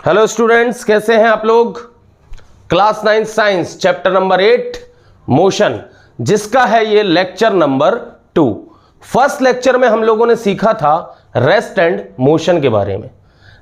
Hello students, कैसे हैं आप लोग। Class 9 science chapter number 8 motion, जिसका है ये लेक्चर नंबर 2। फर्स्ट लेक्चर में हम लोगों ने सीखा था रेस्ट एंड मोशन के बारे में।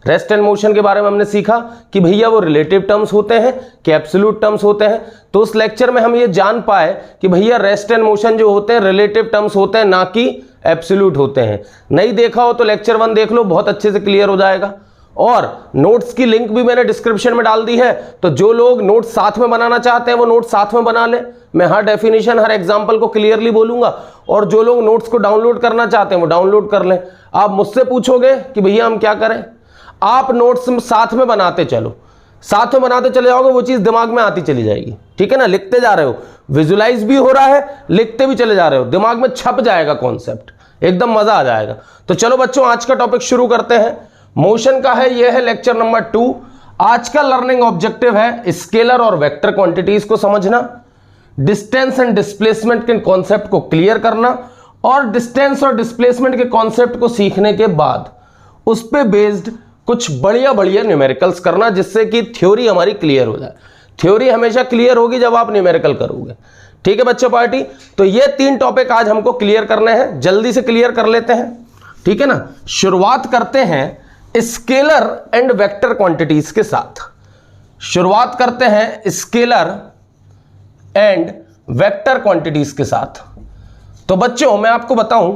रेस्ट एंड मोशन के बारे में हमने सीखा कि भैया वो रिलेटिव टर्म्स होते हैं कि एब्सोल्यूट टर्म्स होते हैं। तो उस लेक्चर में हम ये जान पाए कि भैया रेस्ट एंड मोशन जो होते हैं रिलेटिव टर्म्स होते हैं, ना कि एब्सोल्यूट होते हैं। नहीं देखा हो तो लेक्चर 1 देख लो, बहुत अच्छे से क्लियर हो जाएगा। और नोट्स की लिंक भी मैंने डिस्क्रिप्शन में डाल दी है, तो जो लोग नोट्स साथ में बनाना चाहते हैं वो नोट्स साथ में बना ले। मैं हर डेफिनेशन हर एग्जांपल को क्लियरली बोलूंगा, और जो लोग नोट्स को डाउनलोड करना चाहते हैं वो डाउनलोड कर लें। आप मुझसे पूछोगे कि भैया हम क्या करें, आप नोट्स साथ में बनाते चलो, साथ में बनाते चले जाओगे, वो चीज दिमाग में आती चली जाएगी। ठीक है ना, लिखते जा रहे हो, विजुलाइज भी हो रहा है, लिखते भी चले जा रहे हो, दिमाग में छप जाएगा कॉन्सेप्ट, एकदम मजा आ जाएगा। तो चलो बच्चों, आज का टॉपिक शुरू करते हैं। मोशन का है, यह है लेक्चर नंबर 2। आज का लर्निंग ऑब्जेक्टिव है स्केलर और वेक्टर क्वांटिटीज को समझना, डिस्टेंस एंड डिस्प्लेसमेंट के कॉन्सेप्ट को क्लियर करना, और डिस्टेंस और डिस्प्लेसमेंट के कॉन्सेप्ट को सीखने के बाद उस पे बेस्ड कुछ बढ़िया बढ़िया न्यूमेरिकल्स करना, जिससे कि थ्योरी हमारी क्लियर हो जाए। थ्योरी हमेशा क्लियर होगी जब आप न्यूमेरिकल करोगे। ठीक है बच्चों पार्टी, तो ये 3 टॉपिक आज हमको क्लियर करने हैं, जल्दी से क्लियर कर लेते हैं। ठीक है ना, शुरुआत करते हैं स्केलर एंड वेक्टर क्वांटिटीज के साथ। शुरुआत करते हैं स्केलर एंड वेक्टर क्वांटिटीज के साथ। तो बच्चों मैं आपको बताऊं,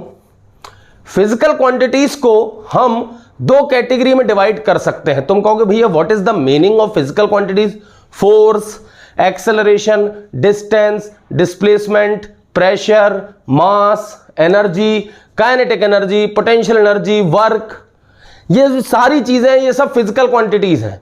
फिजिकल क्वांटिटीज को हम 2 कैटेगरी में डिवाइड कर सकते हैं। तुम कहोगे भैया what is the meaning of physical quantities. Force, acceleration, distance, displacement, pressure, mass, energy, kinetic energy, potential energy, work, ये सारी चीजें, ये सब फिजिकल क्वांटिटीज हैं,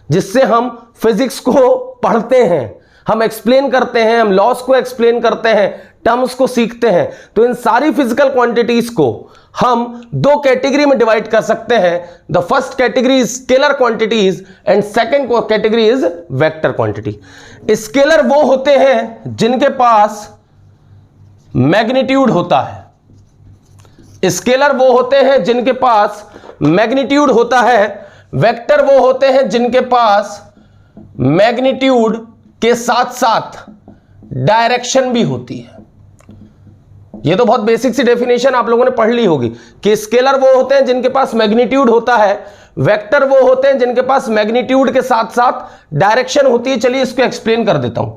जिससे हम फिजिक्स को पढ़ते हैं, हम एक्सप्लेन करते हैं, हम लॉस को एक्सप्लेन करते हैं, टर्म्स को सीखते हैं। तो इन सारी फिजिकल क्वांटिटीज को हम 2 कैटेगरी में डिवाइड कर सकते हैं। The first category is scalar quantities and second category is vector quantity. Scalar वो होते हैं जिनके पास मैग्नीट्यूड होता है, स्केलर वो होते हैं जिनके पास मैग्नीट्यूड होता है, वेक्टर वो होते हैं जिनके पास मैग्नीट्यूड के साथ साथ डायरेक्शन भी होती है। ये तो बहुत बेसिक सी डेफिनेशन आप लोगों ने पढ़ ली होगी कि स्केलर वो होते हैं जिनके पास मैग्नीट्यूड होता है, वेक्टर वो होते हैं जिनके पास मैग्नीट्यूड के साथ साथ डायरेक्शन होती है। चलिए इसको एक्सप्लेन कर देता हूं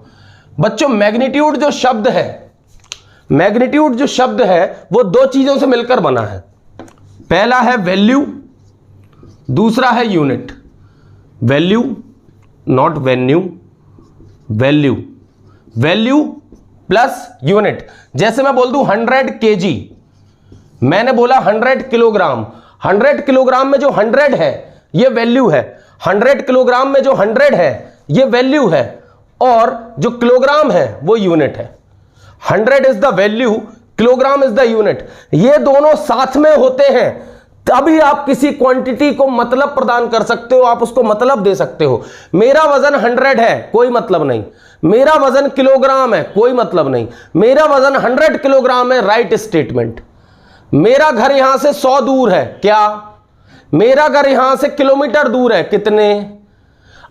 बच्चों। मैग्नीट्यूड जो शब्द है, मैग्नीट्यूड जो शब्द है वो 2 चीजों से मिलकर बना है। पहला है वैल्यू, दूसरा है unit. Value, not venue, value, value plus unit. जैसे मैं बोल दूं 100 kg, मैंने बोला 100 किलोग्राम। 100 किलोग्राम में जो 100 है ये वैल्यू है, 100 किलोग्राम में जो 100 है ये वैल्यू है, और जो किलोग्राम है वो यूनिट है। 100 is the value, kilogram is the unit. ये दोनों साथ में होते हैं तभी आप किसी क्वांटिटी को मतलब प्रदान कर सकते हो, आप उसको मतलब दे सकते हो। मेरा वजन 100 है, कोई मतलब नहीं। मेरा वजन किलोग्राम है, कोई मतलब नहीं। मेरा वजन 100 किलोग्राम है, राइट स्टेटमेंट। मेरा घर यहां से 100 दूर है, क्या? मेरा घर यहां से किलोमीटर दूर है, कितने?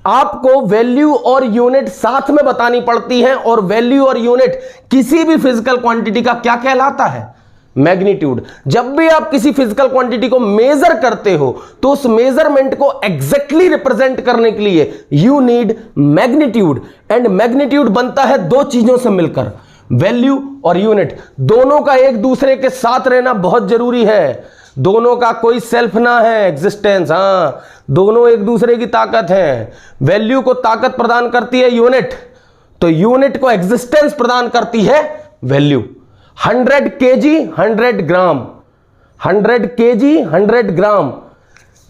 आपको वैल्यू और यूनिट साथ में बतानी पड़ती है, और वैल्यू और यूनिट किसी भी फिजिकल क्वांटिटी का क्या कहलाता है? मैग्नीट्यूड। जब भी आप किसी फिजिकल क्वांटिटी को मेजर करते हो तो उस मेजरमेंट को एग्जैक्टली रिप्रेजेंट करने के लिए you need magnitude, and magnitude बनता है 2 चीजों से मिलकर, वैल्यू और यूनिट। दोनों का एक दूसरे के साथ रहना बहुत जरूरी है। दोनों का कोई सेल्फ ना है, एग्जिस्टेंस। हाँ, दोनों एक दूसरे की ताकत है। वैल्यू को ताकत प्रदान करती है यूनिट, तो यूनिट को एग्जिस्टेंस प्रदान करती है वैल्यू। 100 kg 100 ग्राम, 100 kg 100 ग्राम,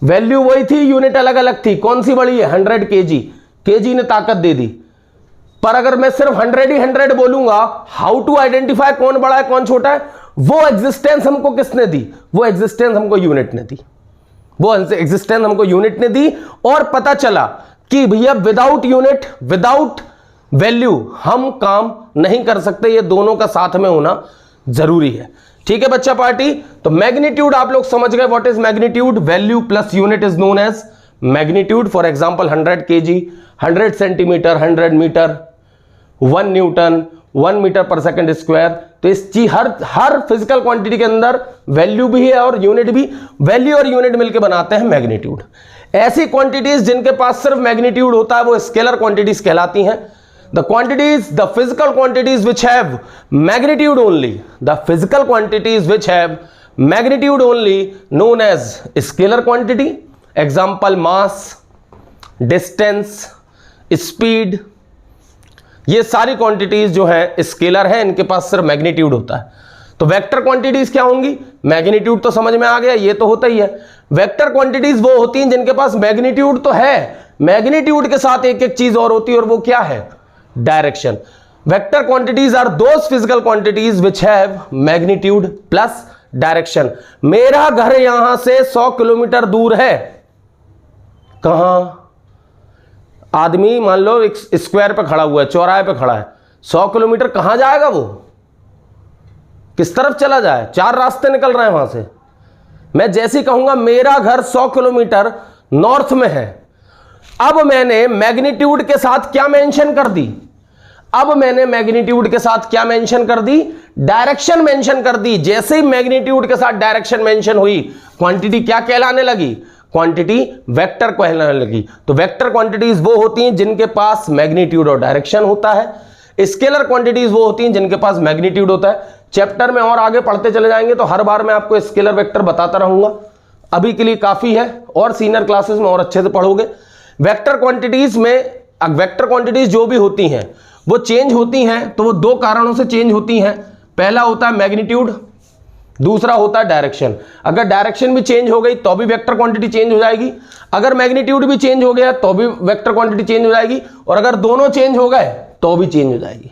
वैल्यू वही थी, यूनिट अलग अलग थी। कौन सी बड़ी है? 100 kg। kg ने ताकत दे दी। पर अगर मैं सिर्फ 100 ही 100 बोलूंगा, हाउ टू आइडेंटिफाई कौन बड़ा है कौन छोटा है? वो एग्जिस्टेंस हमको किसने दी? वो एग्जिस्टेंस हमको यूनिट ने दी, वो एग्जिस्टेंस हमको यूनिट ने दी। और पता चला कि भैया विदाउट यूनिट, विदाउट वैल्यू हम काम नहीं कर सकते, ये दोनों का साथ में होना जरूरी है। ठीक है बच्चा पार्टी, तो मैग्नीट्यूड आप लोग समझ गए, what is magnitude? Value plus unit is known as magnitude, for example 100 kg, 100 centimetre, 100 metre, 1 newton, 1 metre पर सेकंड स्क्वायर। तो इस चीज हर फिजिकल क्वांटिटी के अंदर वैल्यू भी है और यूनिट भी, वैल्यू और यूनिट मिलकर बनाते हैं मैग्नीट्यूड। ऐसी क्वांटिटीज जिनके पास सिर्फ मैग्नीट्यूड होता है वो स्केलर क्वांटिटीज कहलाती हैं। The quantities, the physical quantities which have magnitude only, the physical quantities which have magnitude only known as scalar quantity. Example mass, distance, speed, ये सारी क्वांटिटीज जो है स्केलर है, इनके पास सिर्फ मैग्नीट्यूड होता है। तो वेक्टर क्वांटिटीज क्या होंगी? मैग्नीट्यूड तो समझ में आ गया, ये तो होता ही है। वेक्टर क्वांटिटीज वो होती हैं जिनके पास मैग्नीट्यूड तो है, मैग्नीट्यूड के साथ एक एक चीज और होती है, और वो क्या है? Direction. Vector quantities are those physical quantities which have magnitude plus direction. मेरा घर यहां से 100 किलोमीटर दूर है। कहां? आदमी मान लो एक स्क्वायर पे खड़ा हुआ है, चौराहे पे खड़ा है, 100 किलोमीटर कहां जाएगा? वो किस तरफ चला जाए? 4 रास्ते निकल रहे हैं वहां से। मैं जैसे ही कहूंगा मेरा घर 100 किलोमीटर नॉर्थ में है, अब मैंने मैग्नीट्यूड के साथ क्या मेंशन कर दी? अब मैंने मैग्नीट्यूड के साथ क्या मेंशन कर दी? डायरेक्शन मेंशन कर दी। जैसे ही मैग्नीट्यूड के साथ डायरेक्शन मेंशन हुई, क्वांटिटी क्या कहलाने लगी? क्वांटिटी वेक्टर कहलाने लगी। तो वेक्टर क्वांटिटीज वो होती हैं जिनके पास मैग्नीट्यूड और डायरेक्शन होता है। स्केलर क्वांटिटीज वो होती हैं जिनके पास मैग्नीट्यूड होता है। चैप्टर में और आगे पढ़ते चले जाएंगे तो हर बार मैं आपको स्केलर वेक्टर बताता रहूंगा। अभी के लिए काफी है, और सीनियर क्लासेस में और अच्छे से पढ़ोगे। वेक्टर क्वांटिटीज में, वेक्टर क्वांटिटीज जो भी होती हैं वो चेंज होती हैं, तो वो 2 कारणों से चेंज होती हैं। पहला होता है मैग्नीट्यूड, दूसरा होता है डायरेक्शन। अगर डायरेक्शन भी चेंज हो गई तो भी वेक्टर क्वांटिटी चेंज हो जाएगी, अगर मैग्नीट्यूड भी चेंज हो गया तो भी वेक्टर क्वांटिटी चेंज हो जाएगी, और अगर दोनों चेंज हो गए तो भी चेंज हो जाएगी।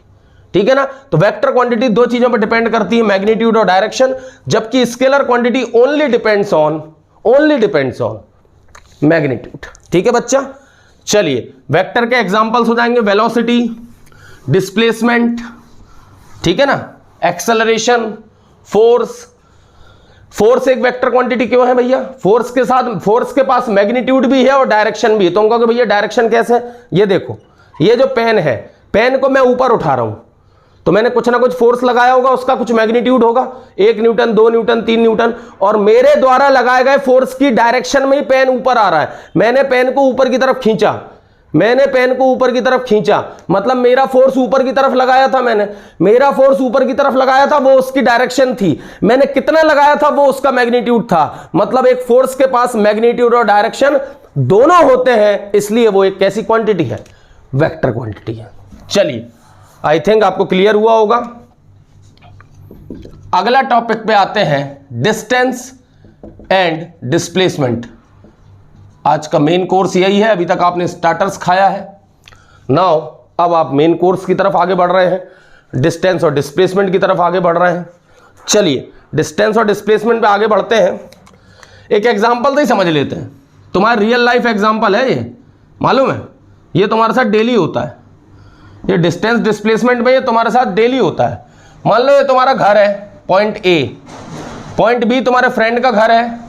ठीक है ना? तो वेक्टर क्वांटिटी 2 चीजों पर डिपेंड करती है, मैग्नीट्यूड और डायरेक्शन, जबकि scalar quantity only depends on magnitude. ठीक है बच्चा? चलिए, वेक्टर के एग्जांपल्स हो जाएंगे वेलोसिटी, डिस्प्लेसमेंट, ठीक है ना, एक्सेलरेशन, फोर्स। फोर्स एक वेक्टर क्वांटिटी क्यों है भैया? फोर्स के साथ, फोर्स के पास मैग्नीट्यूड भी है और डायरेक्शन भी है। तो हम कहोगे भैया डायरेक्शन कैसे? ये देखो, ये जो पेन है, पेन को मैं ऊपर उठा रहा हूं, तो मैंने कुछ ना कुछ फोर्स लगाया होगा, उसका कुछ मैग्नीट्यूड होगा, 1 न्यूटन, 2 न्यूटन, 3 न्यूटन, और मेरे द्वारा लगाए गए फोर्स की डायरेक्शन में ही पेन ऊपर आ रहा है। मैंने पेन को ऊपर की तरफ खींचा, मैंने पेन को ऊपर की तरफ खींचा, मतलब मेरा फोर्स ऊपर की तरफ लगाया था। मेरा फोर्स ऊपर की तरफ लगाया था, वो उसकी डायरेक्शन थी। मैंने कितना लगाया था, वो उसका मैग्नीट्यूड था। मतलब एक फोर्स के पास मैग्नीट्यूड और डायरेक्शन दोनों होते हैं, इसलिए वो एक कैसी क्वांटिटी है? वेक्टर क्वांटिटी है। चलिए, आई थिंक आपको क्लियर हुआ होगा। अगला टॉपिक पे आते हैं, डिस्टेंस एंड डिस्प्लेसमेंट। आज का मेन कोर्स यही है। अभी तक आपने स्टार्टर्स खाया है, नाउ अब आप मेन कोर्स की तरफ आगे बढ़ रहे हैं, डिस्टेंस और डिस्प्लेसमेंट की तरफ आगे बढ़ रहे हैं। चलिए, डिस्टेंस और डिस्प्लेसमेंट पे आगे बढ़ते हैं। एक एग्जांपल से ही समझ लेते हैं। तुम्हारा रियल लाइफ एग्जांपल है ये, मालूम है? ये तुम्हारे साथ डेली होता है। ये डिस्टेंस डिस्प्लेसमेंट में ये तुम्हारे साथ डेली होता है। मान लो ये तुम्हारा घर है, पॉइंट ए, पॉइंट बी तुम्हारे फ्रेंड का घर है,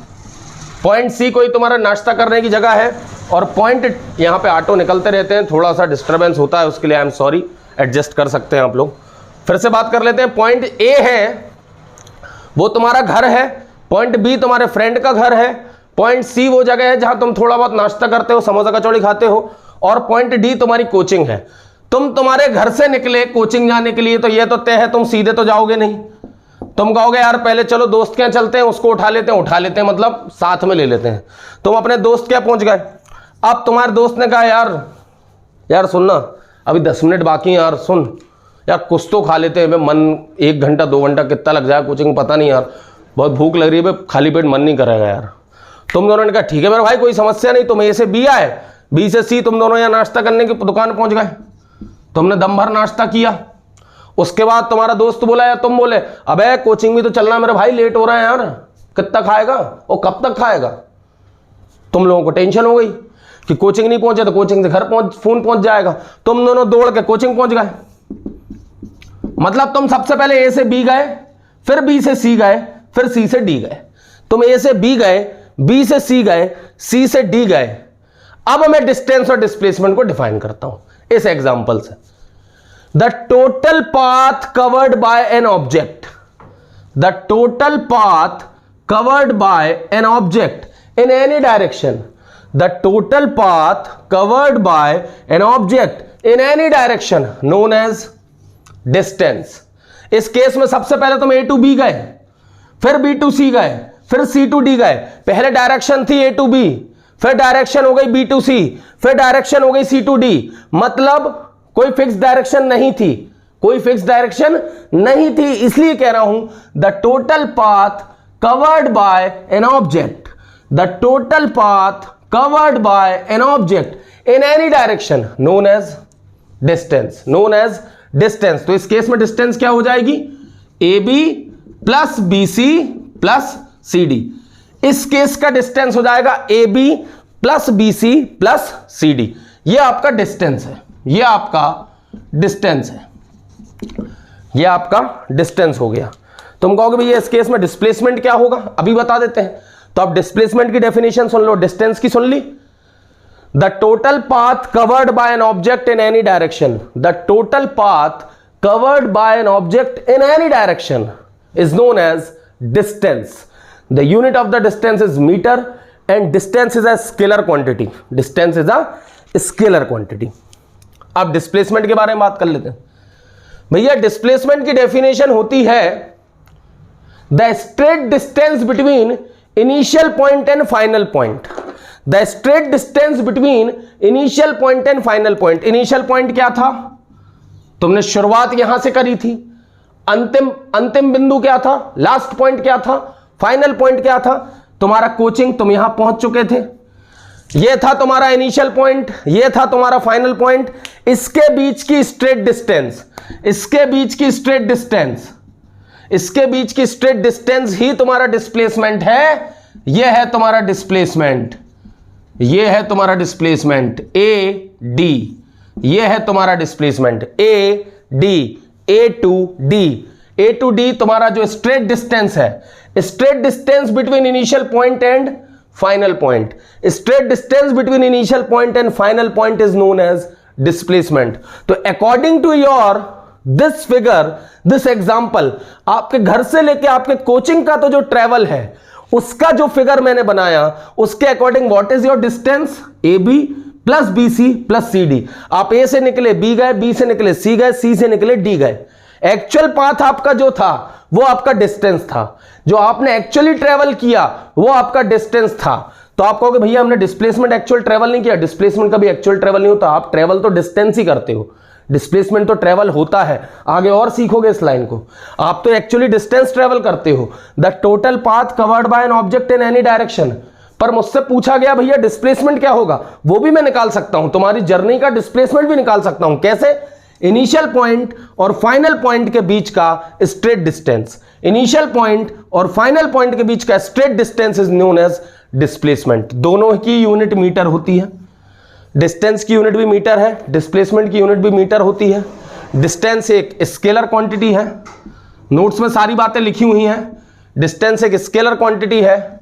पॉइंट सी कोई तुम्हारा नाश्ता करने की जगह है, और पॉइंट, यहाँ पे ऑटो निकलते रहते हैं, थोड़ा सा डिस्टर्बेंस होता है, उसके लिए आई एम सॉरी, एडजस्ट कर सकते हैं आप लोग। फिर से बात कर लेते हैं। पॉइंट ए है वो तुम्हारा घर है, पॉइंट बी तुम्हारे फ्रेंड का घर है, पॉइंट सी वो जगह है जहां तुम थोड़ा बहुत नाश्ता करते हो, समोसा कचौड़ी खाते हो, और पॉइंट डी तुम्हारी कोचिंग है। तुम तुम्हारे घर से निकले कोचिंग जाने के लिए, तो ये तो तय है तुम सीधे तो जाओगे नहीं। तुम कहोगे यार पहले चलो दोस्त के यहाँ चलते हैं, उसको उठा लेते हैं मतलब साथ में ले लेते हैं। तुम अपने दोस्त के यहाँ पहुंच गए। अब तुम्हारे दोस्त ने कहा यार सुन ना, अभी 10 मिनट बाकी हैं यार, सुन यार कुछ तो खा लेते हैं, मन 1 घंटा 2 घंटा कितना लग जाए कोचिंग पता नहीं यार, बहुत भूख लग रही है, खाली पेट मन नहीं करेगा यार। तुम दोनों ने कहा ठीक है मेरे भाई, कोई समस्या नहीं। तुम ए से बी आए, बी से सी, तुम दोनों यहाँ नाश्ता करने की दुकान पहुंच गए। तुमने दम भर नाश्ता किया। उसके बाद तुम्हारा दोस्त बोला या तुम बोले अबे कोचिंग भी तो चलना मेरे भाई, लेट हो रहा है यार, कितना खाएगा और कब तक खाएगा। तुम लोगों को टेंशन हो गई कि कोचिंग नहीं पहुंचे तो कोचिंग से घर फोन पहुंच जाएगा। तुम दोनों दौड़ के कोचिंग पहुंच गए। मतलब तुम सबसे पहले ए से बी गए, फिर बी से सी गए, फिर सी से डी गए। तुम ए से बी गए, बी से सी गए, सी से डी गए, अब मैं डिस्टेंस और डिस्प्लेसमेंट को डिफाइन करता हूं इस एग्जांपल से। The total path covered by an object, the total path covered by an object in any direction, the total path covered by an object in any direction known as distance. इस case में सबसे पहले तुम A to B गए, फिर B to C गए, फिर C to D गए। पहले डायरेक्शन थी A to B, फिर डायरेक्शन हो गई B to C, फिर डायरेक्शन हो गई C to D। मतलब कोई फिक्स डायरेक्शन नहीं थी, कोई फिक्स डायरेक्शन नहीं थी। इसलिए कह रहा हूं the total path covered by an object, the total path covered by an object in any direction known as distance, known as distance. तो इस केस में डिस्टेंस क्या हो जाएगी? AB plus BC plus CD। इस केस का distance हो जाएगा AB plus BC plus CD। ये आपका डिस्टेंस है, ये आपका डिस्टेंस है, ये आपका डिस्टेंस हो गया। तुम कहोगे भैया इस केस में डिस्प्लेसमेंट क्या होगा? अभी बता देते हैं। तो आप डिस्प्लेसमेंट की डेफिनेशन सुन लो, डिस्टेंस की सुन ली। The total path covered by an object in any direction, the total path covered by an object in any direction is known as distance. The unit of the distance is meter and distance is a scalar quantity. Distance is a scalar quantity. अब displacement के बारे में बात कर लेते हैं। भैया displacement की डेफिनेशन होती है the straight distance between initial point and final point. The straight distance between initial point and final point. Initial point क्या था? तुमने शुरुआत यहां से करी थी। अंतिम बिंदु क्या था? लास्ट पॉइंट क्या था? फाइनल पॉइंट क्या था? तुम्हारा कोचिंग, तुम यहां पहुंच चुके थे। ये था तुम्हारा इनिशियल पॉइंट, ये था तुम्हारा फाइनल पॉइंट। इसके बीच की स्ट्रेट डिस्टेंस, इसके बीच की स्ट्रेट डिस्टेंस, इसके बीच की स्ट्रेट डिस्टेंस ही तुम्हारा डिस्प्लेसमेंट है। यह है तुम्हारा डिस्प्लेसमेंट, यह है तुम्हारा डिस्प्लेसमेंट AD। यह है तुम्हारा displacement AD, A to D। A to D तुम्हारा जो स्ट्रेट डिस्टेंस है, straight distance between initial point and final point. Straight distance between initial point and final point is known as displacement. तो according to your this figure, this example, आपके घर से लेके आपके coaching का तो जो ट्रेवल है उसका जो फिगर मैंने बनाया, उसके according what is your distance? AB plus BC plus CD। आप A से निकले B गए, B से निकले C गए, C से निकले D गए। एक्चुअल पाथ आपका जो था वो आपका डिस्टेंस था, जो आपने एक्चुअली ट्रेवल किया वो आपका डिस्टेंस था। तो आप कहोगे भैया हमने डिस्प्लेसमेंट एक्चुअल ट्रेवल नहीं किया। डिस्प्लेसमेंट कभी एक्चुअल ट्रेवल नहीं होता। आप ट्रेवल तो डिस्टेंस ही करते हो, डिस्प्लेसमेंट तो ट्रेवल होता है। आगे और सीखोगे इस लाइन को। आप तो एक्चुअली डिस्टेंस ट्रेवल करते हो। The total path covered by an object in any direction. पर मुझसे पूछा गया भैया डिस्प्लेसमेंट क्या होगा? वो भी मैं निकाल सकता हूं, तुम्हारी जर्नी का डिस्प्लेसमेंट भी निकाल सकता हूं। कैसे? इनिशियल पॉइंट और फाइनल पॉइंट के बीच का स्ट्रेट डिस्टेंस, इनिशियल पॉइंट और फाइनल पॉइंट के बीच का straight distance is known as displacement. दोनों की यूनिट मीटर होती है। डिस्टेंस की यूनिट भी मीटर है, डिस्प्लेसमेंट की यूनिट भी मीटर होती है। डिस्टेंस एक स्केलर क्वांटिटी है, नोट्स में सारी बातें लिखी हुई हैं। डिस्टेंस एक स्केलर क्वांटिटी है,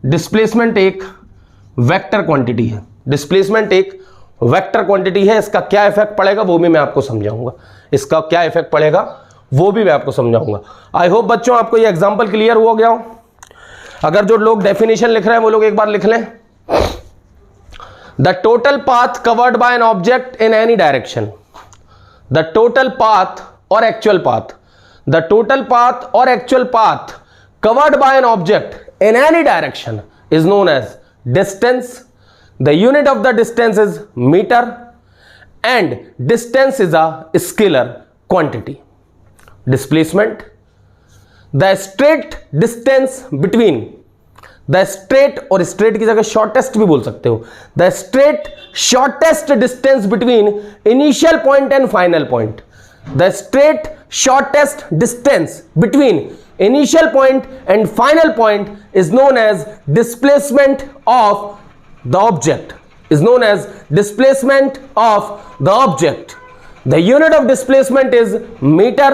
डिस्प्लेसमेंट एक वेक्टर क्वांटिटी है। डिस्प्लेसमेंट एक वेक्टर क्वांटिटी है। इसका क्या इफेक्ट पड़ेगा वो भी मैं आपको समझाऊंगा, इसका क्या इफेक्ट पड़ेगा वो भी मैं आपको समझाऊंगा। आई होप बच्चों आपको ये एग्जांपल क्लियर हो गया हो। अगर जो लोग डेफिनेशन लिख रहे हैं वो लोग एक बार लिख लें। The total path covered by an object in any direction, the total path और actual path, the total path और actual path covered by an object in any direction is known as distance. The unit of the distance is meter and distance is a scalar quantity. Displacement, the straight distance between, the straight और straight की जगह shortest भी बोल सकते हो, the straight shortest distance between initial point and final point. The straight shortest distance between initial point and final point is known as displacement of the object, is known as displacement of the object. The unit of displacement is meter.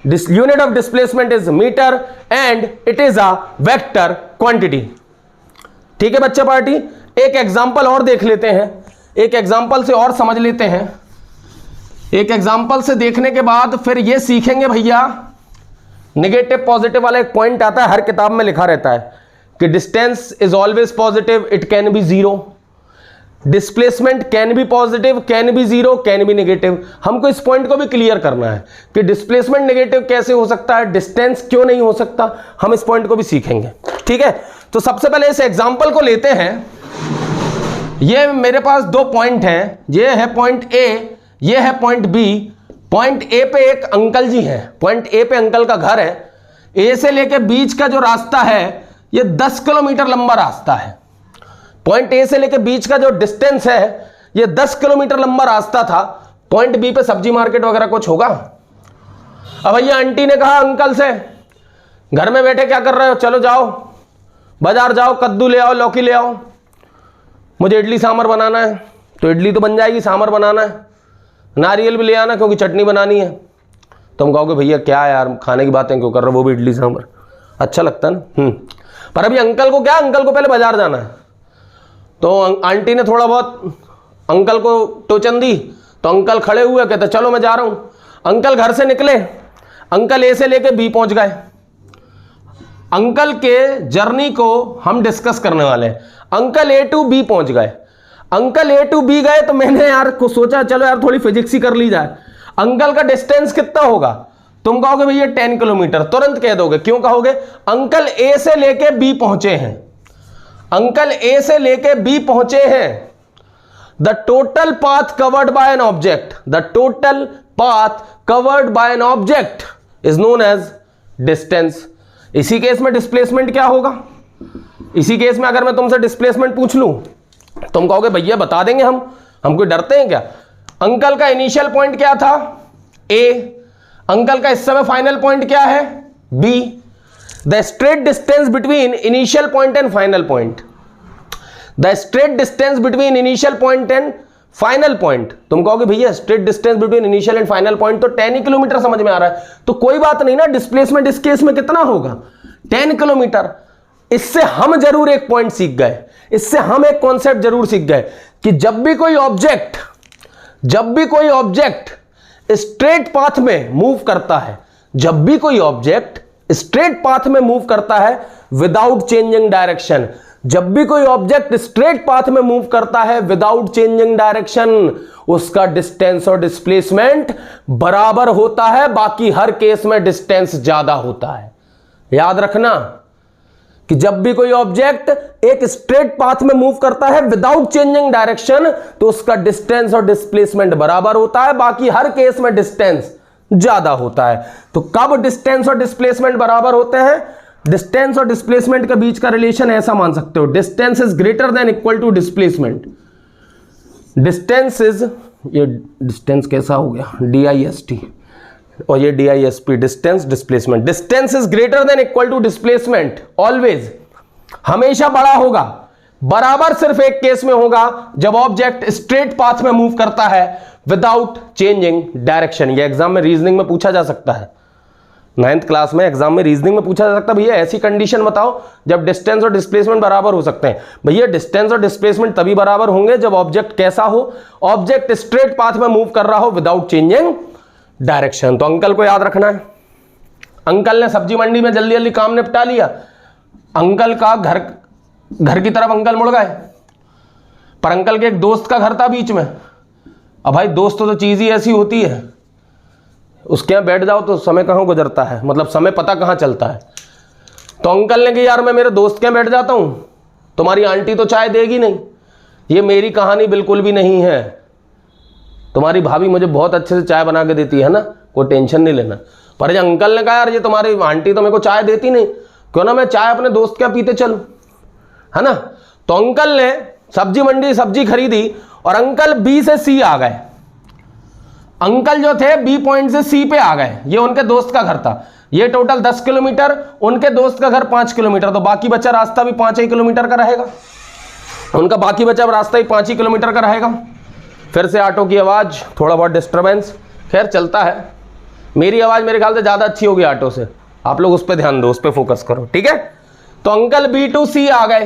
This unit of displacement is meter and it is a vector quantity. ठीक है बच्चा party. एक example और देख लेते हैं, एक example से और समझ लेते हैं। एक एग्जाम्पल से देखने के बाद फिर ये सीखेंगे भैया, नेगेटिव पॉजिटिव वाला एक पॉइंट आता है, हर किताब में लिखा रहता है कि distance is always positive, it can be zero, displacement can be positive, can be zero, can be negative. हमको इस पॉइंट को भी क्लियर करना है कि डिस्प्लेसमेंट नेगेटिव कैसे हो सकता है, डिस्टेंस क्यों नहीं हो सकता, हम इस पॉइंट को भी सीखेंगे। ठीक है, तो सबसे पहले इस एग्जांपल को लेते हैं। ये मेरे पास दो पॉइंट हैं, ये है पॉइंट ए, ये है पॉइंट बी। पॉइंट ए पे एक अंकल जी हैं, पॉइंट ए पे अंकल का घर है। ए से लेके बीच का जो रास्ता है ये 10 किलोमीटर लंबा रास्ता है। पॉइंट ए से लेके बीच का जो डिस्टेंस है ये 10 किलोमीटर लंबा रास्ता था। पॉइंट बी पे सब्जी मार्केट वगैरह कुछ होगा। अब भैया आंटी ने कहा अंकल से, घर में बैठे क्या कर रहे हो, चलो जाओ बाजार जाओ, कद्दू ले आओ, लौकी ले आओ, मुझे इडली सांभर बनाना है। तो इडली तो बन जाएगी, सांभर बनाना है, नारियल भी ले आना क्योंकि चटनी बनानी है। तुम कहोगे भैया क्या यार खाने की बातें क्यों कर रहे हो, वो भी इडली सांभर अच्छा लगता है ना। पर अभी अंकल को क्या, अंकल को पहले बाजार जाना है। तो आंटी ने थोड़ा बहुत अंकल को टोचन दी, तो अंकल खड़े हुए, कहते चलो मैं जा रहा हूं। अंकल घर से निकले, अंकल ए से लेके बी पहुंच गए। अंकल के जर्नी को हम डिस्कस करने वाले हैं। अंकल ए टू बी पहुंच गए, अंकल ए टू बी गए, तो मैंने यार को सोचा चलो यार थोड़ी फिजिक्स ही कर ली जाए। अंकल का डिस्टेंस कितना होगा, तुम कहोगे भैया 10 किलोमीटर, तुरंत कह दोगे, क्यों कहोगे, अंकल ए से लेके बी पहुंचे हैं, अंकल ए से लेके बी पहुंचे हैं। The total path covered by an object, the total path covered by an object is known as distance. इसी केस में डिस्प्लेसमेंट क्या होगा, इसी केस में अगर मैं तुमसे डिस्प्लेसमेंट पूछ लूं, तुम कहोगे भैया बता देंगे हम कोई डरते हैं क्या। अंकल का इनिशियल पॉइंट क्या था, ए, अंकल का इस समय फाइनल पॉइंट क्या है, B. The straight distance between initial point and final point, the straight distance between initial point and final point. तुम कहोगे भैया straight distance between initial and final point तो 10 किलोमीटर समझ में आ रहा है, तो कोई बात नहीं ना, डिस्प्लेसमेंट इस केस में कितना होगा, 10 किलोमीटर। इससे हम जरूर एक पॉइंट सीख गए, इससे हम एक कॉन्सेप्ट जरूर सीख गए कि जब भी कोई ऑब्जेक्ट स्ट्रेट पाथ में मूव करता है, जब भी कोई ऑब्जेक्ट स्ट्रेट पाथ में मूव करता है विदाउट चेंजिंग डायरेक्शन, जब भी कोई ऑब्जेक्ट स्ट्रेट पाथ में मूव करता है विदाउट चेंजिंग डायरेक्शन, उसका डिस्टेंस और डिस्प्लेसमेंट बराबर होता है, बाकी हर केस में डिस्टेंस ज्यादा होता है। याद रखना कि जब भी कोई ऑब्जेक्ट एक स्ट्रेट पाथ में मूव करता है विदाउट चेंजिंग डायरेक्शन, तो उसका डिस्टेंस और डिस्प्लेसमेंट बराबर होता है, बाकी हर केस में डिस्टेंस ज्यादा होता है। तो कब डिस्टेंस और डिस्प्लेसमेंट बराबर होते हैं, डिस्टेंस और डिस्प्लेसमेंट के बीच का रिलेशन ऐसा मान सकते हो, distance is greater than equal to displacement. Distance is, ये डिस्टेंस कैसा हो गया, DIST, और ये DISP, distance displacement. Distance is greater than equal to displacement, always, हमेशा बड़ा होगा। बराबर सिर्फ एक केस में होगा, जब ऑब्जेक्ट स्ट्रेट पाथ में मूव करता है विदाउट चेंजिंग डायरेक्शन। ये एग्जाम में रीजनिंग में पूछा जा सकता है, 9th क्लास में एग्जाम में रीजनिंग में पूछा जा सकता है, भैया ऐसी कंडीशन बताओ जब डिस्टेंस और डिस्प्लेसमेंट बराबर हो सकते हैं। भैया डिस्टेंस और डिस्प्लेसमेंट तभी बराबर होंगे जब ऑब्जेक्ट कैसा हो, ऑब्जेक्ट स्ट्रेट पाथ में मूव कर रहा हो विदाउट चेंजिंग डायरेक्शन। तो अंकल को याद रखना है। अंकल ने सब्जी मंडी में जल्दी जल्दी काम निपटा लिया, अंकल का घर की तरफ अंकल मुड़ गए, पर अंकल के एक दोस्त का घर था बीच में। अब भाई दोस्त तो चीज ही ऐसी होती है, उसके यहाँ बैठ जाओ तो समय कहाँ गुजरता है, मतलब समय पता कहाँ चलता है। तो अंकल ने कहा यार मैं मेरे दोस्त के यहाँ बैठ जाता हूँ, तुम्हारी आंटी तो चाय देगी नहीं। ये मेरी कहानी बिल्कुल भी नहीं है, तुम्हारी भाभी मुझे बहुत अच्छे से चाय बना के देती है ना, कोई टेंशन नहीं लेना। पर ये अंकल ने कहा यार ये तुम्हारी आंटी तो मेरे को चाय देती नहीं, क्यों ना मैं चाय अपने दोस्त के यहाँ पीते चलूं, है ना। तो अंकल ने सब्जी मंडी सब्जी खरीदी और अंकल बी से सी आ गए। अंकल जो थे बी पॉइंट से सी पे आ गए, ये उनके दोस्त का घर था। ये टोटल 10 किलोमीटर, उनके दोस्त का घर 5 किलोमीटर, तो बाकी बचा रास्ता भी 5 ही किलोमीटर का रहेगा। उनका बाकी बचा रास्ता ही 5 ही किलोमीटर का रहेगा। फिर से ऑटो की आवाज़, थोड़ा बहुत डिस्टर्बेंस, खैर चलता है। मेरी आवाज़ मेरे ख्याल से ज़्यादा अच्छी होगी ऑटो से, आप लोग उस पर ध्यान दो, उस पर फोकस करो, ठीक है। तो अंकल बी टू सी आ गए।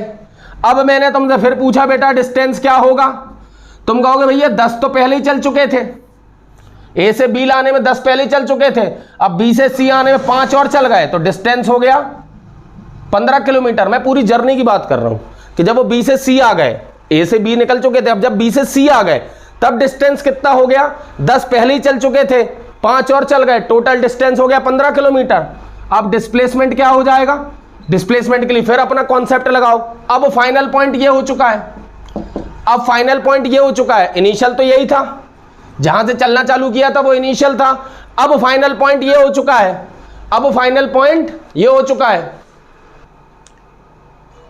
अब मैंने तुमसे फिर पूछा बेटा डिस्टेंस क्या होगा, तुम कहोगे भैया 10 तो पहले ही चल चुके थे, ए से बी लाने में 10 पहले ही चल चुके थे, अब बी से सी आने में 5 और चल गए, तो डिस्टेंस हो गया 15 किलोमीटर। मैं पूरी जर्नी की बात कर रहा हूं कि जब वो बी से सी आ गए, ए से बी निकल चुके थे, अब जब बी से सी आ गए तब डिस्टेंस कितना हो गया, 10 पहले ही चल चुके थे, 5 और चल गए, टोटल डिस्टेंस हो गया 15 किलोमीटर। अब डिस्प्लेसमेंट क्या हो जाएगा, डिस्प्लेसमेंट के लिए फिर अपना कॉन्सेप्ट लगाओ। अब फाइनल पॉइंट ये हो चुका है, अब फाइनल पॉइंट ये हो चुका है, इनिशियल तो यही था, जहां से चलना चालू किया था वो इनिशियल था, अब फाइनल पॉइंट ये हो चुका है, अब फाइनल पॉइंट ये हो चुका है।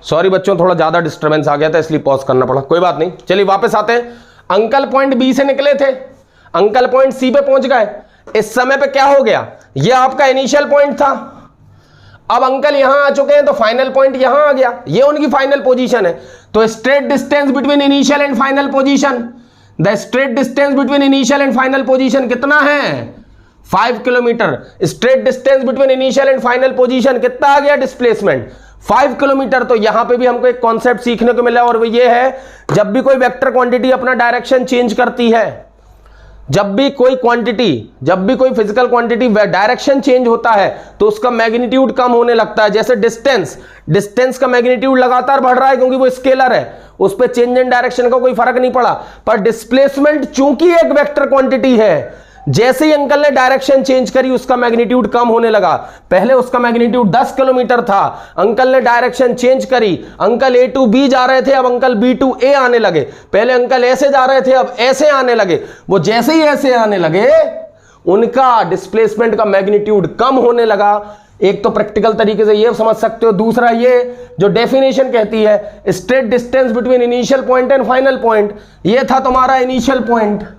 सॉरी बच्चों, थोड़ा ज्यादा डिस्टर्बेंस आ गया था इसलिए पॉज करना पड़ा, कोई बात नहीं। चलिए वापस आते हैं। अंकल पॉइंट बी से निकले थे, अंकल पॉइंट सी पे पहुंच गए, इस समय पे क्या हो गया, ये आपका इनिशियल पॉइंट था, अब अंकल यहां आ चुके हैं तो फाइनल पॉइंट यहां आ गया, ये उनकी फाइनल पोजीशन है। तो straight distance between initial and final position, the straight distance between initial and final position कितना है, 5 kilometre. Straight distance between initial and final position कितना आ गया, डिस्प्लेसमेंट 5 किलोमीटर। तो यहां पे भी हमको एक कॉन्सेप्ट सीखने को मिला और वो ये है, जब भी कोई वेक्टर क्वांटिटी अपना डायरेक्शन चेंज करती है, जब भी कोई फिजिकल क्वांटिटी डायरेक्शन चेंज होता है तो उसका मैग्नीट्यूड कम होने लगता है। जैसे डिस्टेंस का मैग्नीट्यूड लगातार बढ़ रहा है क्योंकि वो स्केलर है, उस पर चेंज इन डायरेक्शन का कोई फर्क नहीं पड़ा, पर डिस्प्लेसमेंट चूंकि एक वेक्टर क्वांटिटी है, जैसे ही अंकल ने डायरेक्शन चेंज करी उसका मैग्नीट्यूड कम होने लगा। पहले उसका मैग्नीट्यूड 10 किलोमीटर था, अंकल ने डायरेक्शन चेंज करी, अंकल ए टू बी जा रहे थे, अब अंकल बी टू ए आने लगे, पहले अंकल ऐसे जा रहे थे अब ऐसे आने लगे, वो जैसे ही ऐसे आने लगे उनका डिस्प्लेसमेंट का मैग्नीट्यूड कम होने लगा। एक तो प्रैक्टिकल तरीके से ये समझ सकते हो, दूसरा ये जो डेफिनेशन कहती है straight distance between initial point and final point, ये था तुम्हारा इनिशियल पॉइंट।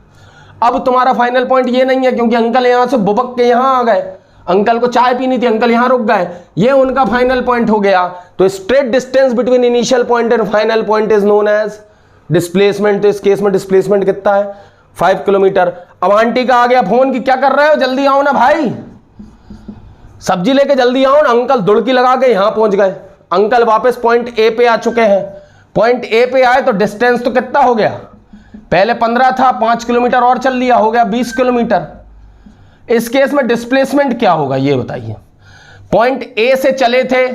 अब तुम्हारा फाइनल पॉइंट ये नहीं है क्योंकि अंकल यहां से बुबक के यहां आ गए, अंकल को चाय पीनी थी, अंकल यहां रुक गए, ये उनका फाइनल पॉइंट हो गया। तो straight distance between initial point and final point is known as displacement. तो इस केस में डिस्प्लेसमेंट कितना है, 5 किलोमीटर। अब आंटी का आ गया फोन कि क्या कर रहे हो, जल्दी आओ ना भाई, सब्जी लेके जल्दी आओ ना। अंकल दुड़की लगा के यहां पहुंच गए, अंकल वापस पॉइंट ए पे आ चुके हैं। पॉइंट ए पे आए तो डिस्टेंस तो कितना हो गया, पहले 15 था, 5 किलोमीटर और चल लिया, हो गया 20 किलोमीटर। इस केस में डिस्प्लेसमेंट क्या होगा ये बताइए। पॉइंट ए से चले थे,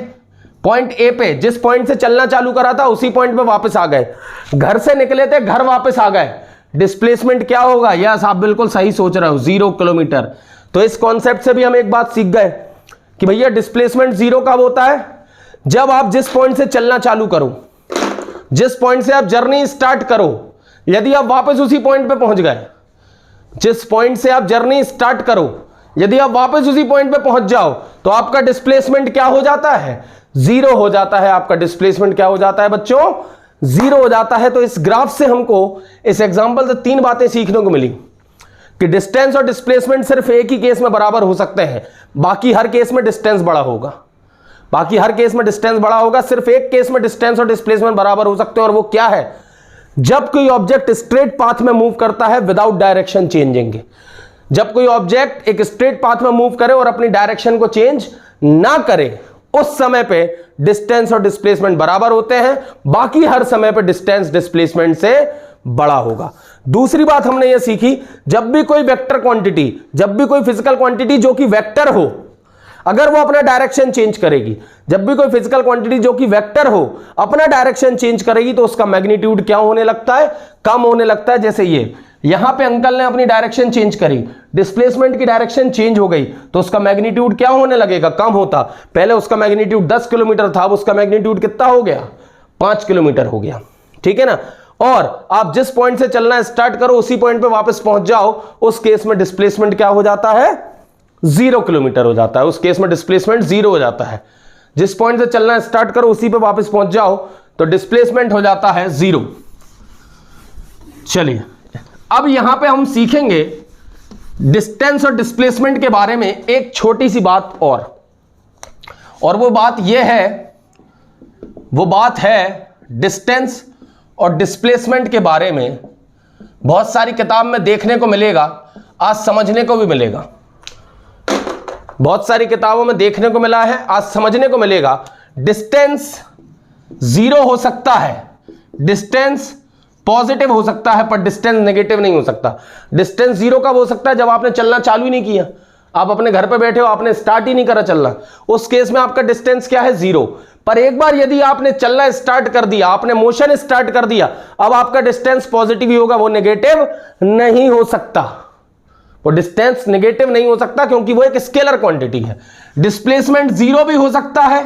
पॉइंट ए पे जिस पॉइंट से चलना चालू करा था उसी पॉइंट पे वापस आ गए, घर से निकले थे घर वापस आ गए, डिस्प्लेसमेंट क्या होगा, यस आप बिल्कुल सही सोच रहे हो, 0 किलोमीटर। तो इस कॉन्सेप्ट से भी हम एक बात सीख गए कि भैया डिस्प्लेसमेंट 0 कब होता है, जब आप जिस पॉइंट से चलना चालू करो, जिस पॉइंट से आप जर्नी स्टार्ट करो, यदि आप वापस उसी पॉइंट पे पहुंच गए, जिस पॉइंट से आप जर्नी स्टार्ट करो, यदि आप वापस उसी पॉइंट पे पहुंच जाओ तो आपका डिस्प्लेसमेंट क्या हो जाता है, 0 हो जाता है। आपका डिस्प्लेसमेंट क्या हो जाता है बच्चों, 0 हो जाता है। तो इस ग्राफ से हमको, इस एग्जांपल से 3 बातें सीखने को मिली कि डिस्टेंस और डिस्प्लेसमेंट सिर्फ एक ही केस में बराबर हो सकते हैं, बाकी हर केस में डिस्टेंस बड़ा होगा, बाकी हर केस में डिस्टेंस बड़ा होगा, सिर्फ एक केस में डिस्टेंस और डिस्प्लेसमेंट बराबर हो सकते हैं, और वो क्या है, जब कोई ऑब्जेक्ट स्ट्रेट पाथ में मूव करता है विदाउट डायरेक्शन चेंजिंग। जब कोई ऑब्जेक्ट एक स्ट्रेट पाथ में मूव करे और अपनी डायरेक्शन को चेंज ना करे, उस समय पे डिस्टेंस और डिस्प्लेसमेंट बराबर होते हैं, बाकी हर समय पे डिस्टेंस डिस्प्लेसमेंट से बड़ा होगा। दूसरी बात हमने ये सीखी, जब भी कोई वेक्टर क्वांटिटी, जब भी कोई फिजिकल क्वांटिटी जो कि वेक्टर हो, अगर वो अपना डायरेक्शन चेंज करेगी, जब भी कोई फिजिकल क्वांटिटी जो कि वेक्टर हो अपना डायरेक्शन चेंज करेगी तो उसका मैग्नीट्यूड क्या होने लगता है, कम होने लगता है। जैसे ये यहां पे अंकल ने अपनी डायरेक्शन चेंज करी, डिस्प्लेसमेंट की डायरेक्शन चेंज हो गई तो उसका मैग्नीट्यूड क्या होने लगेगा, कम होता। पहले उसका मैग्नीट्यूड 10 किलोमीटर था, अब उसका मैग्नीट्यूड कितना हो गया, 5 किलोमीटर हो गया, ठीक है ना। और आप जिस पॉइंट से चलना स्टार्ट करो उसी पॉइंट पे वापस पहुंच जाओ, उस केस में डिस्प्लेसमेंट क्या हो जाता है, 0 किलोमीटर हो जाता है। उस केस में डिस्प्लेसमेंट 0 हो जाता है। जिस पॉइंट से चलना स्टार्ट करो उसी पे वापस पहुंच जाओ तो डिस्प्लेसमेंट हो जाता है 0। चलिए अब यहां पे हम सीखेंगे डिस्टेंस और डिस्प्लेसमेंट के बारे में एक छोटी सी बात और वो बात यह है, वो बात है डिस्टेंस और डिस्प्लेसमेंट के बारे में बहुत सारी किताब में देखने को मिलेगा, आज समझने को भी मिलेगा। बहुत सारी किताबों में देखने को मिला है, आज समझने को मिलेगा। डिस्टेंस जीरो हो सकता है, डिस्टेंस पॉजिटिव हो सकता है, पर डिस्टेंस नेगेटिव नहीं हो सकता। डिस्टेंस जीरो कब हो सकता है? जब आपने चलना चालू ही नहीं किया, आप अपने घर पे बैठे हो, आपने स्टार्ट ही नहीं करा चलना, उस केस में आपका डिस्टेंस क्या है? जीरो। पर एक बार यदि आपने चलना स्टार्ट कर दिया, आपने मोशन स्टार्ट कर दिया, अब आपका डिस्टेंस पॉजिटिव ही होगा, वो नेगेटिव नहीं हो सकता। वो डिस्टेंस नेगेटिव नहीं हो सकता क्योंकि वो एक स्केलर क्वांटिटी है। डिस्प्लेसमेंट जीरो भी हो सकता है,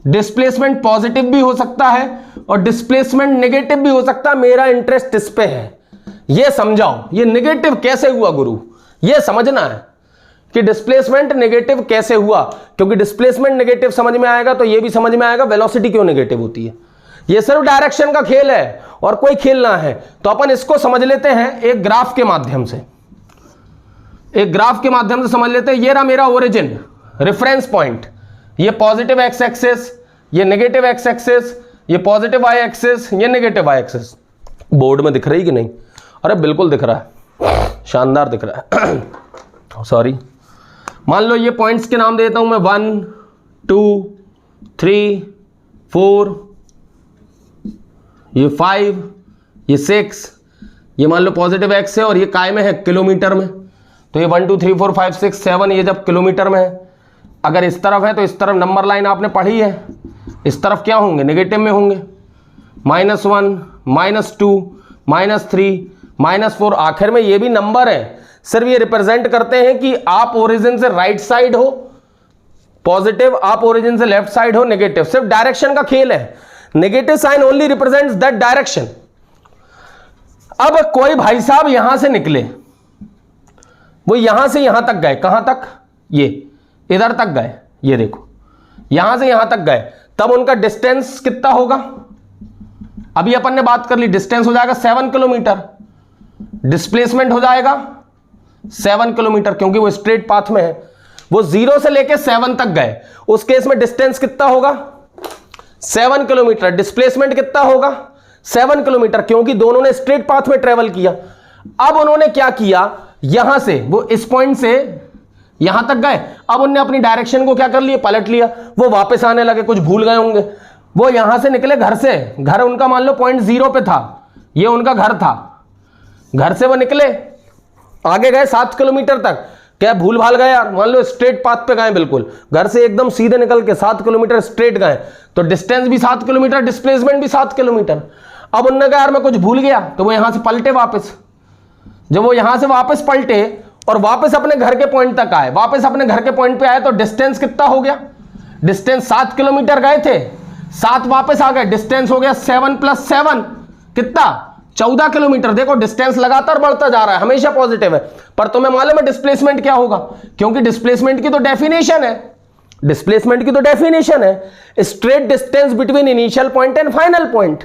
डिस्प्लेसमेंट पॉजिटिव भी हो सकता है, और डिस्प्लेसमेंट नेगेटिव भी हो सकता है। मेरा इंटरेस्ट इस पे है, ये समझाओ ये नेगेटिव कैसे हुआ गुरु, ये समझना है कि डिस्प्लेसमेंट नेगेटिव कैसे हुआ। क्योंकि डिस्प्लेसमेंट नेगेटिव समझ में आएगा तो ये भी समझ में आएगा वेलोसिटी क्यों नेगेटिव होती है। ये सिर्फ डायरेक्शन का खेल है और कोई खेल ना है। तो अपन इसको समझ लेते हैं एक ग्राफ के माध्यम से, एक ग्राफ के माध्यम से समझ लेते हैं। ये रहा मेरा ओरिजिन, रेफरेंस पॉइंट, ये पॉजिटिव एक्स एक्सिस, ये नेगेटिव एक्स एक्सिस, ये पॉजिटिव वाई एक्सिस, ये नेगेटिव वाई एक्सिस। बोर्ड में दिख रही कि नहीं? अरे बिल्कुल दिख रहा है, शानदार दिख रहा है। सॉरी, मान लो ये पॉइंट्स के नाम देता हूं मैं 1 2 3 4, ये 5, ये 6, ये मान लो पॉजिटिव एक्स है और ये काय में है? किलोमीटर में। तो ये 1 2 3 4 5 6 7 ये जब किलोमीटर में है, अगर इस तरफ है तो इस तरफ नंबर लाइन आपने पढ़ी है, इस तरफ क्या होंगे? नेगेटिव में होंगे। -1 -2 -3 -4, आखिर में ये भी नंबर है, सिर्फ ये रिप्रेजेंट करते हैं कि आप ओरिजिन से राइट साइड हो पॉजिटिव, आप ओरिजिन से लेफ्ट साइड हो नेगेटिव। सिर्फ डायरेक्शन का खेल है। Negative sign only represents that direction. अब कोई भाई साहब यहां से निकले, वो यहां से यहां तक गए, कहां तक? ये इधर तक गए, ये देखो यहां से यहां तक गए, तब उनका डिस्टेंस कितना होगा? अभी अपन ने बात कर ली, डिस्टेंस हो जाएगा 7 किलोमीटर, डिस्प्लेसमेंट हो जाएगा 7 किलोमीटर, क्योंकि वो स्ट्रेट पाथ में है। वो 0 से लेके 7 तक गए, उस केस में डिस्टेंस कितना होगा? 7 किलोमीटर। डिस्प्लेसमेंट कितना होगा? 7 किलोमीटर, क्योंकि दोनों ने स्ट्रेट पाथ में ट्रेवल किया। अब उन्होंने क्या किया, यहां से वो इस पॉइंट से यहां तक गए, अब उन्होंने अपनी डायरेक्शन को क्या कर लिया? पलट लिया। वो वापस आने लगे, कुछ भूल गए होंगे। वो यहां से निकले घर से, घर उनका मान लो पॉइंट 0 पे था, ये उनका घर था, घर से वो निकले, आगे गए 7 किलोमीटर तक। क्या भूल भाल गए यार? मान लो स्ट्रेट पाथ पे गए, बिल्कुल घर से एकदम सीधे निकल के 7 किलोमीटर स्ट्रेट गए, तो डिस्टेंस भी 7 किलोमीटर, डिस्प्लेसमेंट भी 7 किलोमीटर। अब उन्होंने कहा यार मैं कुछ भूल गया, तो वो यहां से पलटे वापस। जब वो यहां से वापस पलटे और वापस अपने घर के पॉइंट तक आए, वापस अपने घर के पॉइंट पे आए, तो डिस्टेंस कितना हो गया? डिस्टेंस 7 किलोमीटर गए थे, 7 वापस आ गए, डिस्टेंस हो गया 7 + 7 कितना? 14 किलोमीटर। देखो डिस्टेंस लगातार बढ़ता जा रहा है, हमेशा पॉजिटिव है। पर तुम्हें मालूम है डिस्प्लेसमेंट क्या होगा? क्योंकि डिस्प्लेसमेंट की तो डेफिनेशन है, डिस्प्लेसमेंट की तो डेफिनेशन है straight distance between initial point and final point.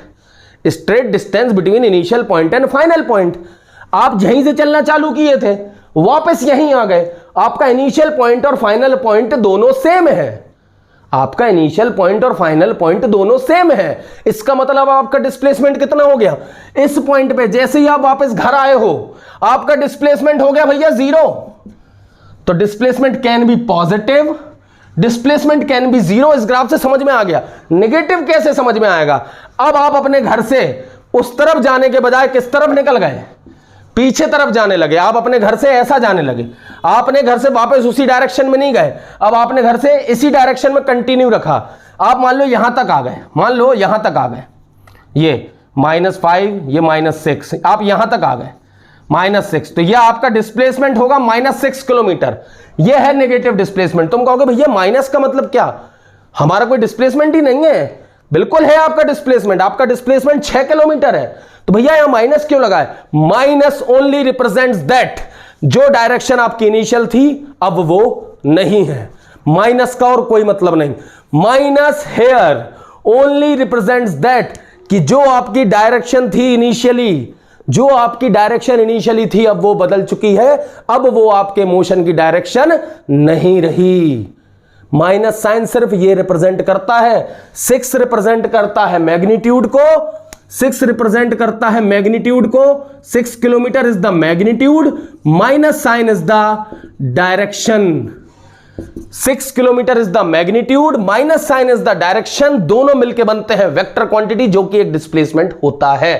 Straight distance between initial point and final point. आप यहीं से चलना चालू किए थे, वापस यहीं आ गए, आपका इनिशियल पॉइंट और फाइनल पॉइंट दोनों सेम है। आपका इनिशियल पॉइंट और फाइनल पॉइंट दोनों सेम है। इसका मतलब आपका डिस्प्लेसमेंट कितना हो गया? इस पॉइंट पे जैसे ही आप वापस घर आए हो, आपका डिस्प्लेसमेंट हो गया भैया 0। तो displacement can be positive, displacement can be 0। इस ग्राफ से समझ में आ गया। नेगेटिव कैसे समझ में आएगा? अब आप अपने घर से उस तरफ जाने के बजाय किस तरफ निकल गए? पीछे तरफ जाने लगे। आप अपने घर से ऐसा जाने लगे, आपने घर से वापस उसी डायरेक्शन में नहीं गए, अब आपने घर से इसी डायरेक्शन में कंटिन्यू रखा। आप मान लो यहां तक आ गए, मान लो यहां तक आ गए, ये -5, ये -6, आप यहां तक आ गए -6, तो ये आपका डिस्प्लेसमेंट होगा -6 किलोमीटर। ये है नेगेटिव डिस्प्लेसमेंट। तुम कहोगे भैया माइनस का मतलब क्या? हमारा कोई डिस्प्लेसमेंट ही नहीं है। बिल्कुल है आपका डिस्प्लेसमेंट, आपका डिस्प्लेसमेंट 6 किलोमीटर है। तो भैया यहां माइनस क्यों लगा है? माइनस ओनली रिप्रेजेंट्स दैट जो डायरेक्शन आपकी इनिशियल थी अब वो नहीं है। माइनस का और कोई मतलब नहीं। Minus here only represents that कि जो आपकी डायरेक्शन थी इनिशियली, जो आपकी डायरेक्शन इनिशियली थी अब वो बदल चुकी है, अब वो आपके मोशन की डायरेक्शन नहीं रही। माइनस साइन सिर्फ ये रिप्रेजेंट करता है, 6 रिप्रेजेंट करता है मैग्नीट्यूड को, 6 रिप्रेजेंट करता है मैग्नीट्यूड को। 6 kilometre is the magnitude, minus sign is the direction. 6 kilometre is the magnitude, minus sign is the direction, दोनों मिलकर बनते हैं वेक्टर क्वांटिटी जो कि एक डिस्प्लेसमेंट होता है।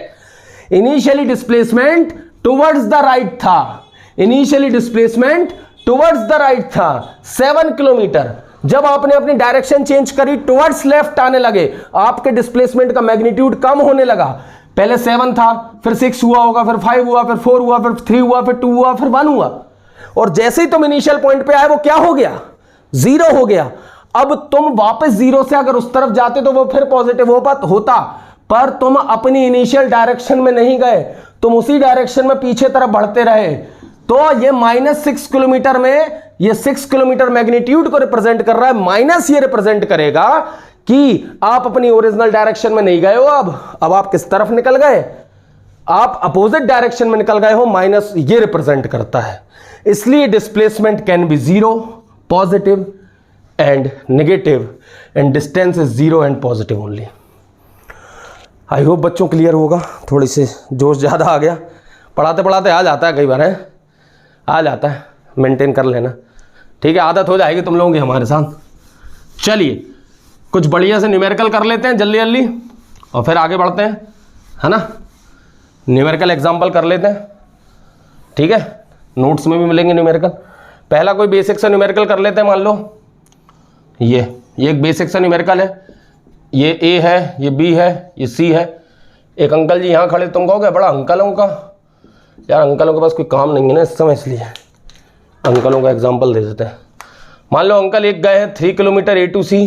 Initially displacement towards the right था, initially displacement towards the right था 7 किलोमीटर। जब आपने अपनी डायरेक्शन चेंज करी टुवर्ड्स लेफ्ट आने लगे, आपके डिस्प्लेसमेंट का मैग्नीट्यूड कम होने लगा। पहले 7 था, फिर 6 हुआ होगा, फिर 5 हुआ, फिर 4 हुआ, फिर 3 हुआ, फिर 2 हुआ, फिर 1 हुआ, और जैसे ही तुम इनिशियल पॉइंट पे आए वो क्या हो गया, 0 हो गया। अब तुम वापस 0 से अगर उस तरफ जाते तो वो फिर पॉजिटिव होता, पर तुम अपनी इनिशियल डायरेक्शन में नहीं गए, तुम उसी डायरेक्शन में पीछे तरफ बढ़ते रहे। तो ये -6 किलोमीटर में ये 6 किलोमीटर मैग्नीट्यूड को रिप्रेजेंट कर रहा है, माइनस ये रिप्रेजेंट करेगा कि आप अपनी ओरिजिनल डायरेक्शन में नहीं गए हो। अब आप किस तरफ निकल गए, आप अपोजिट डायरेक्शन में निकल गए हो, माइनस ये रिप्रेजेंट करता है। इसलिए displacement can be 0, positive and negative, and distance is 0 and positive only. I hope बच्चों क्लियर होगा। थोड़ी सी जोश ज़्यादा आ गया, पढ़ाते पढ़ाते आ जाता है, कई बार है आ जाता है, मेंटेन कर लेना, ठीक है, आदत हो जाएगी तुम लोगों की हमारे साथ। चलिए कुछ बढ़िया से न्यूमेरिकल कर लेते हैं जल्दी जल्दी और फिर आगे बढ़ते हैं, है ना। न्यूमेरिकल एग्जाम्पल कर लेते हैं, ठीक है, नोट्स में भी मिलेंगे न्यूमेरिकल। पहला कोई बेसिक सा न्यूमेरिकल कर लेते हैं। मान लो ये एक बेसिक सा न्यूमेरिकल है, ये ए है, ये बी है, ये सी है। एक अंकल जी यहाँ खड़े, तुम कहोगे बड़ा अंकलों का, यार अंकलों के पास कोई काम नहीं है ना इस समय, इसलिए अंकलों का एग्जाम्पल दे देते हैं। मान लो अंकल एक गए हैं 3 किलोमीटर A to C,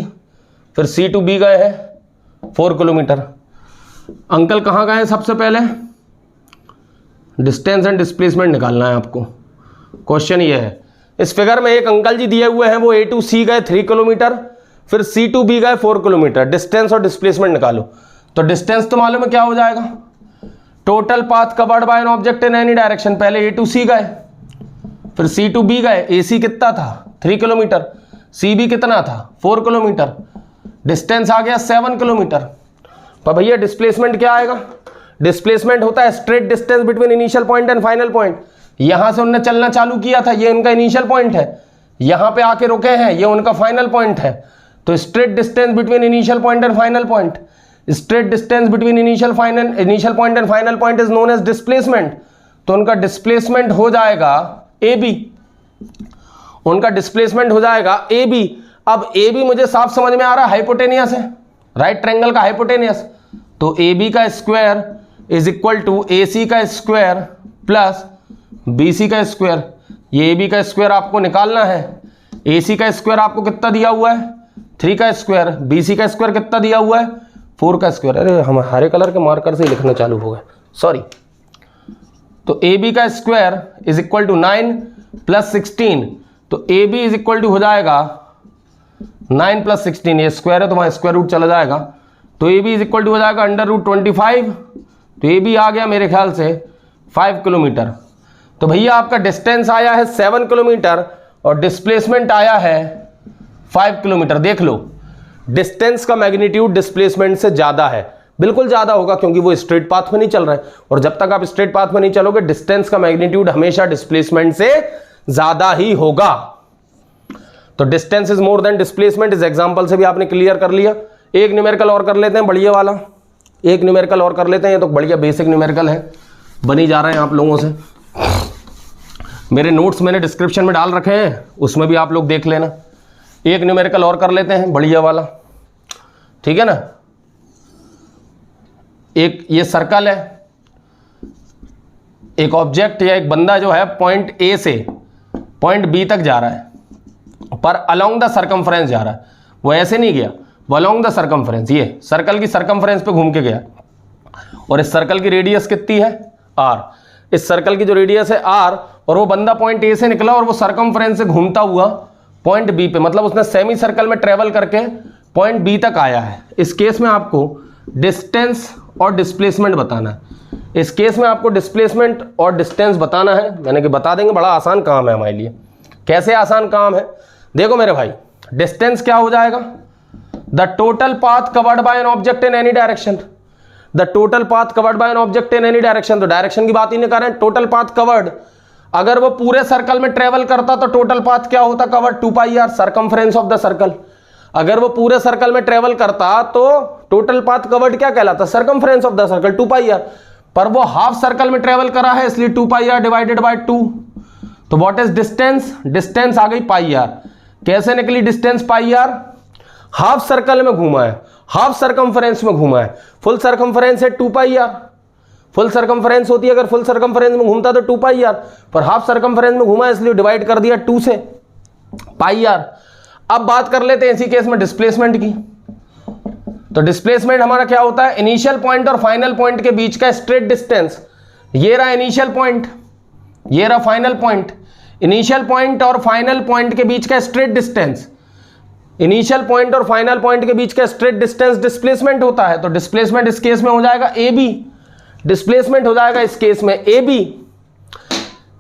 फिर C to B गए हैं 4 किलोमीटर। अंकल कहाँ गए हैं सबसे पहले, डिस्टेंस एंड डिस्प्लेसमेंट निकालना है आपको। क्वेश्चन ये है, इस फिगर में एक अंकल जी दिए हुए हैं, वो A to C गए 3 किलोमीटर, फिर C to B गए 4 किलोमीटर। डिस्टेंस और डिस्प्लेसमेंट निकालो। तो डिस्टेंस तो मालूम है क्या हो जाएगा, total path covered by an object in any direction. पहले A to C गए, फिर C to B गए। AC कितना था 3 किलोमीटर, CB कितना था 4 किलोमीटर, डिस्टेंस आ गया 7 किलोमीटर। पर भैया डिस्प्लेसमेंट क्या आएगा, डिस्प्लेसमेंट होता है straight distance between initial point and final point. यहां से उन्होंने चलना चालू किया था, ये उनका इनिशियल पॉइंट है, यहां पे आके रुके हैं, ये उनका फाइनल पॉइंट है। तो straight distance between initial point and final point, straight distance between initial point and final point is known as displacement. तो उनका डिस्प्लेसमेंट हो जाएगा AB, उनका डिस्प्लेसमेंट हो जाएगा AB। अब AB मुझे साफ समझ में आ रहा है, हाइपोटेनियस है, राइट ट्रायंगल का हाइपोटेनियस। तो AB का square is equal to AC का स्क्वायर प्लस BC का स्क्वायर। ये AB का स्क्वायर आपको निकालना है। AC का स्क्वायर आपको कितना दिया हुआ है 3 का स्क्वायर, BC का स्क्वायर कितना दिया हुआ है 4 का स्क्वायर। अरे हम हरे कलर के मार्कर से ही लिखना चालू हो गए, सॉरी। तो AB का square is equal to 9 plus 16। तो AB इज इक्वल टू हो जाएगा 9 प्लस 16, ये स्क्वायर है तो वहां स्क्वायर रूट चला जाएगा। तो AB इज इक्वल टू हो जाएगा √25। तो AB आ गया मेरे ख्याल से 5 किलोमीटर। तो भैया आपका डिस्टेंस आया है 7 किलोमीटर और डिस्प्लेसमेंट आया है 5 किलोमीटर। देख लो डिस्टेंस का मैग्नीट्यूड डिस्प्लेसमेंट से ज्यादा है, बिल्कुल ज्यादा होगा क्योंकि वो स्ट्रेट पाथ में नहीं चल रहे हैं, और जब तक आप स्ट्रेट पाथ में नहीं चलोगे डिस्टेंस का मैग्नीट्यूड हमेशा डिस्प्लेसमेंट से ज्यादा ही होगा। तो distance is more than displacement, इस एग्जांपल से भी आपने क्लियर कर लिया। एक न्यूमेरिकल और कर लेते हैं बढ़िया वाला, एक न्यूमेरिकल और कर लेते हैं। ये तो बढ़िया बेसिक न्यूमेरिकल है, बनी जा रहे हैं आप लोगों से। मेरे नोट्स मैंने डिस्क्रिप्शन में डाल रखे हैं, उसमें भी आप लोग देख लेना। एक न्यूमेरिकल और कर लेते हैं बढ़िया वाला, ठीक है ना। एक ये सर्कल है, एक ऑब्जेक्ट या एक बंदा जो है पॉइंट A से पॉइंट B तक जा रहा है, पर अलोंग द सर्कमफ्रेंस जा रहा है। वो ऐसे नहीं गया, वो अलोंग द सर्कमफ्रेंस, ये सर्कल की सर्कमफ्रेंस पे घूम के गया। और इस सर्कल की रेडियस कितनी है R, इस सर्कल की जो रेडियस है R, और वो बंदा पॉइंट A से निकला और वो सर्कमफ्रेंस से घूमता हुआ पॉइंट B पे, मतलब उसने सेमी सर्कल में ट्रेवल करके पॉइंट B तक आया है। इस केस में आपको डिस्टेंस और डिस्प्लेसमेंट बताना है। इस केस में आपको डिस्प्लेसमेंट और डिस्टेंस बताना है, मैंने कि बता देंगे, बड़ा आसान काम है हमारे लिए। कैसे आसान काम है, देखो मेरे भाई, डिस्टेंस क्या हो जाएगा, the total path covered by an object in any direction. The total path covered by an object in any direction, तो डायरेक्शन की बात ही नहीं कर रहे हैं, टोटल पाथ कवर्ड। अगर वो पूरे सर्कल में ट्रेवल करता तो टोटल पाथ क्या होता cover 2 pi R, circumference of the circle. अगर वो पूरे सर्कल में ट्रेवल करता तो टोटल पाथ कवर्ड क्या कहलाता, circumference of the circle 2 pi R. पर वो हाफ सर्कल में ट्रेवल करा है इसलिए 2 पाई आर डिवाइडेड बाय 2। तो व्हाट इज डिस्टेंस, डिस्टेंस आ गई पाई आर। कैसे निकली distance pi R, half circle में घूमा है, हाफ सर्कमफ्रेंस में घूमा है, फुल सर्कमफ्रेंस है 2 पाई आर। फुल सर्कमफ्रेंस होती है, अगर फुल सर्कमफ्रेंस में घूमता तो 2 पाई आर, पर हाफ सर्कमफ्रेंस में घूमा इसलिए डिवाइड कर दिया 2 से, पाई आर। अब बात कर लेते हैं इसी केस में डिस्प्लेसमेंट की। तो डिस्प्लेसमेंट हमारा क्या होता है, इनिशियल पॉइंट और फाइनल पॉइंट के बीच का स्ट्रेट डिस्टेंस। ये रहा इनिशियल पॉइंट, ये रहा फाइनल पॉइंट। इनिशियल पॉइंट और फाइनल पॉइंट के बीच का स्ट्रेट डिस्टेंस, इनिशियल पॉइंट और फाइनल पॉइंट के बीच का स्ट्रेट डिस्टेंस डिस्प्लेसमेंट होता है। तो डिस्प्लेसमेंट इस केस में हो जाएगा ए बी, डिस्प्लेसमेंट हो जाएगा इस केस में ए बी।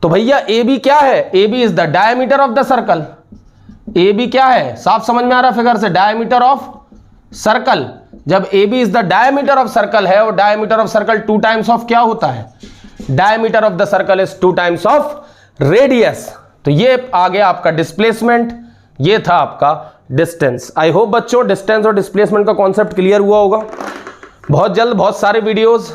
तो भैया ए बी क्या है, A B is the diameter of the circle. A B क्या है, साफ समझ में आ रहा फिगर से, डायमीटर ऑफ सर्कल। जब A B is the diameter of circle है और diameter of circle 2 times of क्या होता है, diameter of the circle is 2 times of radius. तो ये आ गया आपका डिस्प्लेसमेंट, ये था आपका डिस्टेंस। आई होप बच्चों डिस्टेंस और डिस्प्लेसमेंट का कॉन्सेप्ट क्लियर हुआ होगा। बहुत जल्द बहुत सारे वीडियोस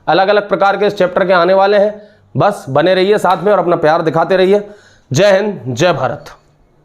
अलग अलग प्रकार के इस चैप्टर के आने वाले हैं, बस बने रहिए साथ में और अपना प्यार दिखाते रहिए। जय हिंद, जय भारत।